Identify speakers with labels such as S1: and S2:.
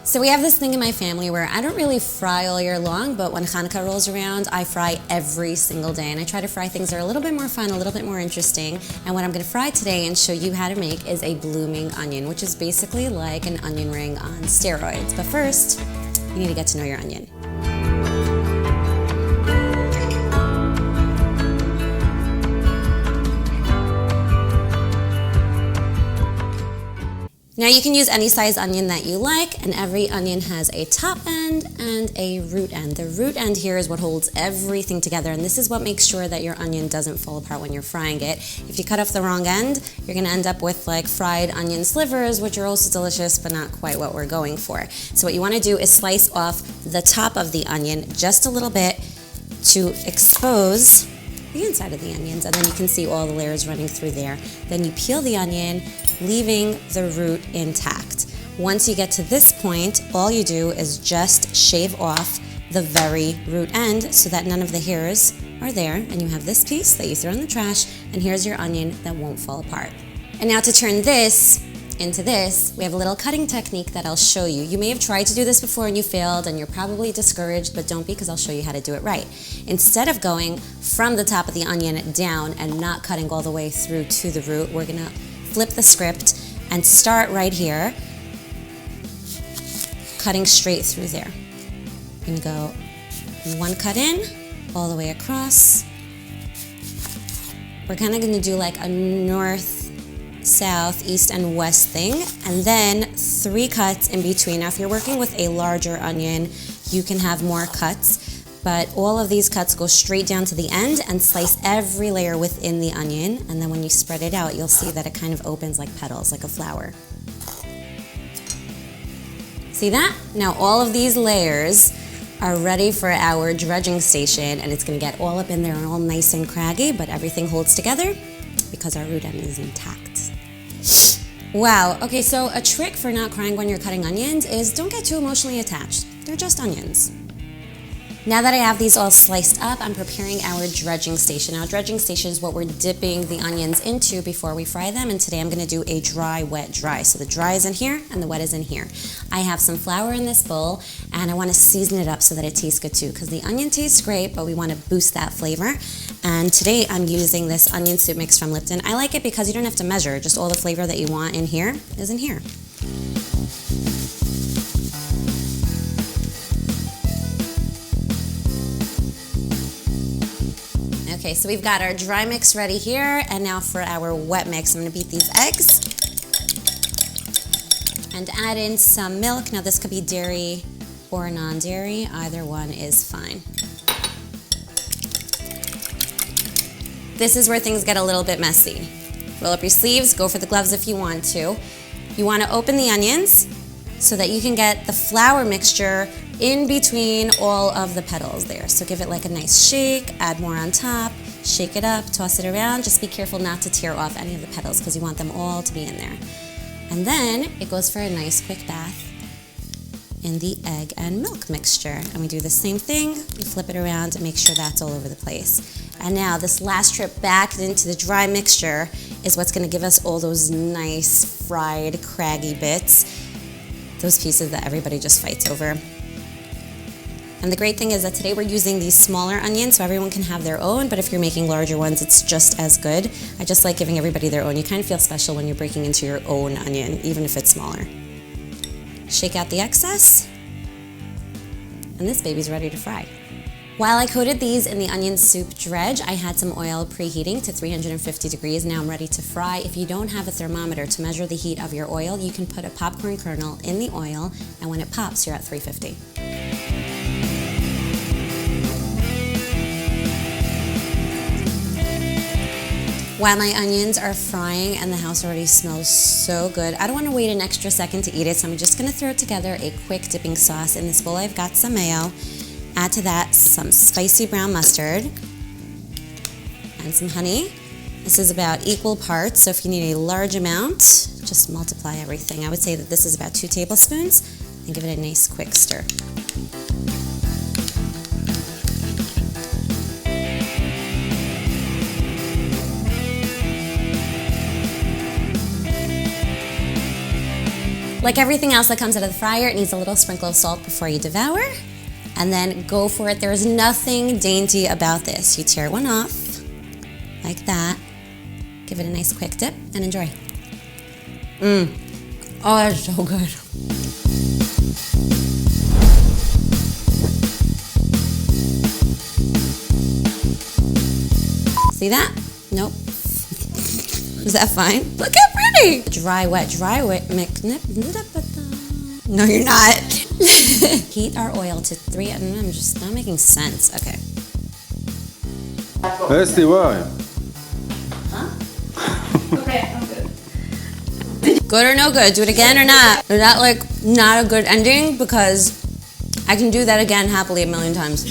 S1: So we have this thing in my family where I don't really fry all year long, but when Chanukah rolls around, I fry every single day. And I try to fry things that are a little bit more fun, a little bit more interesting. And what I'm going to fry today and show you how to make is a blooming onion, which is basically like an onion ring on steroids. But first, you need to get to know your onion. Now you can use any size onion that you like, and every onion has a top end and a root end. The root end here is what holds everything together, and this is what makes sure that your onion doesn't fall apart when you're frying it. If you cut off the wrong end, you're gonna end up with like fried onion slivers, which are also delicious, but not quite what we're going for. So what you wanna do is slice off the top of the onion just a little bit to expose the inside of the onions, and then you can see all the layers running through there. Then you peel the onion, leaving the root intact. Once you get to this point, all you do is just shave off the very root end so that none of the hairs are there, and you have this piece that you throw in the trash, and here's your onion that won't fall apart. And now to turn this into this, we have a little cutting technique that I'll show you. You may have tried to do this before and you failed and you're probably discouraged, but don't be, because I'll show you how to do it right. Instead of going from the top of the onion down and not cutting all the way through to the root, we're gonna flip the script and start right here, cutting straight through there. And go one cut in, all the way across. We're kind of gonna do like a north, south, east, and west thing, and then 3 cuts in between. Now if you're working with a larger onion, you can have more cuts, but all of these cuts go straight down to the end and slice every layer within the onion, and then when you spread it out, you'll see that it kind of opens like petals, like a flower. See that? Now all of these layers are ready for our dredging station, and it's gonna get all up in there and all nice and craggy, but everything holds together because our root end is intact. Wow, okay, so a trick for not crying when you're cutting onions is don't get too emotionally attached. They're just onions. Now that I have these all sliced up, I'm preparing our dredging station. Our dredging station is what we're dipping the onions into before we fry them, and today I'm gonna do a dry, wet, dry. So the dry is in here and the wet is in here. I have some flour in this bowl, and I wanna season it up so that it tastes good too, because the onion tastes great, but we wanna boost that flavor. And today I'm using this onion soup mix from Lipton. I like it because you don't have to measure, just all the flavor that you want in here is in here. Okay, so we've got our dry mix ready here, and now for our wet mix, I'm gonna beat these eggs and add in some milk. Now this could be dairy or non-dairy, either one is fine. This is where things get a little bit messy. Roll up your sleeves, go for the gloves if you want to. You wanna open the onions so that you can get the flour mixture in between all of the petals there. So give it like a nice shake, add more on top, shake it up, toss it around. Just be careful not to tear off any of the petals because you want them all to be in there. And then it goes for a nice quick bath in the egg and milk mixture. And we do the same thing, we flip it around and make sure that's all over the place. And now this last trip back into the dry mixture is what's gonna give us all those nice fried, craggy bits, those pieces that everybody just fights over. And the great thing is that today we're using these smaller onions so everyone can have their own, but if you're making larger ones, it's just as good. I just like giving everybody their own. You kind of feel special when you're breaking into your own onion, even if it's smaller. Shake out the excess, and this baby's ready to fry. While I coated these in the onion soup dredge, I had some oil preheating to 350 degrees. Now I'm ready to fry. If you don't have a thermometer to measure the heat of your oil, you can put a popcorn kernel in the oil, and when it pops, you're at 350. While my onions are frying and the house already smells so good, I don't want to wait an extra second to eat it, so I'm just going to throw together a quick dipping sauce. In this bowl I've got some mayo, add to that some spicy brown mustard and some honey. This is about equal parts, so if you need a large amount, just multiply everything. I would say that this is about 2 tablespoons, and give it a nice quick stir. Like everything else that comes out of the fryer, it needs a little sprinkle of salt before you devour. And then go for it. There is nothing dainty about this. You tear one off, like that. Give it a nice quick dip and enjoy. Oh, that's so good. See that? Nope. Is that fine? Look how pretty! Dry, wet mix. No, you're not. Heat our oil to 3. I'm just not making sense. Okay.
S2: Esty, why?
S3: Huh? Okay, I'm good.
S1: Good or no good? Do it again or not? Is that like not a good ending? Because I can do that again happily a million times.